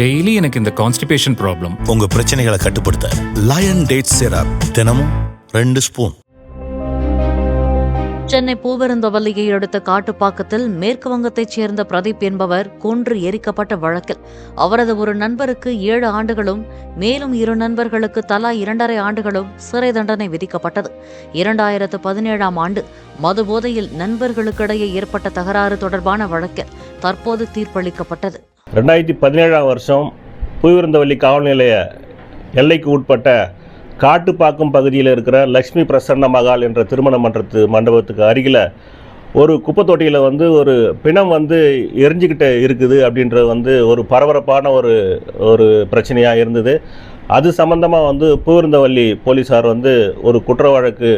Daily எனக்கு இந்த constipation problem. உங்க பிரச்சனைகளை கட்டுப்படுத்த லயன் டேட் சிரப் தினமும் 2 ஸ்பூன். சென்னை பூவிருந்தவல்லியை அடுத்த காட்டுப்பாக்கத்தில் மேற்கு வங்கத்தைச் சேர்ந்த பிரதீப் என்பவர் கொன்று எரிக்கப்பட்ட வழக்கில் அவரது ஒரு நண்பருக்கு 7 ஆண்டுகளும் மேலும் 2 நண்பர்களுக்கு தலா 2.5 ஆண்டுகளும் சிறை தண்டனை விதிக்கப்பட்டது. 2017ஆம் ஆண்டு மது போதையில் நண்பர்களுக்கிடையே ஏற்பட்ட தகராறு தொடர்பான வழக்கில் தற்போது தீர்ப்பளிக்கப்பட்டது. 2017ஆம் வருஷம் பூவிருந்தவல்லி காவல் நிலைய எல்லைக்கு உட்பட்ட காட்டுப்பாக்கம் பகுதியில் இருக்கிற லக்ஷ்மி பிரசன்ன மகால் என்ற திருமண மண்டபத்துக்கு அருகில் ஒரு குப்பை தொட்டியில் ஒரு பிணம் எரிஞ்சிக்கிட்டு இருக்குது அப்படின்றது ஒரு பரபரப்பான ஒரு பிரச்சனையாக இருந்தது. அது சம்பந்தமாக பூவிருந்தவல்லி போலீஸார் ஒரு குற்ற வழக்கு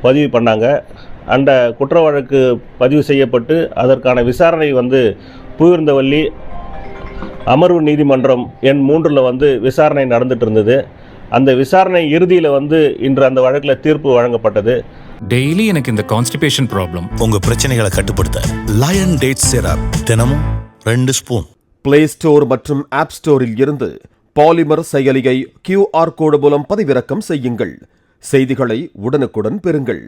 பதிவு பண்ணாங்க. அந்த குற்ற வழக்கு பதிவு செய்யப்பட்டு அதற்கான விசாரணை பூவிருந்தவல்லி அமர்வு நீதிமன்றம் எண் 3 விசாரணை நடந்துட்டு இருந்தது. அந்த விசாரணை இறுதியில் இன்று அந்த வழக்கில் தீர்ப்பு வழங்கப்பட்டது. டெய்லி எனக்கு இந்த கான்ஸ்டிபேஷன் ப்ராப்ளம். உங்க பிரச்சனைகளை கட்டுப்படுத்த லயன் டேட் சிரப் தினமும் 2 ஸ்பூன். பிளே ஸ்டோர் மற்றும் ஆப் ஸ்டோரில் இருந்து பாலிமர் செயலியை QR கோடு மூலம் பதிவிறக்கம் செய்யுங்கள். செய்திகளை உடனுக்குடன் பெறுங்கள்.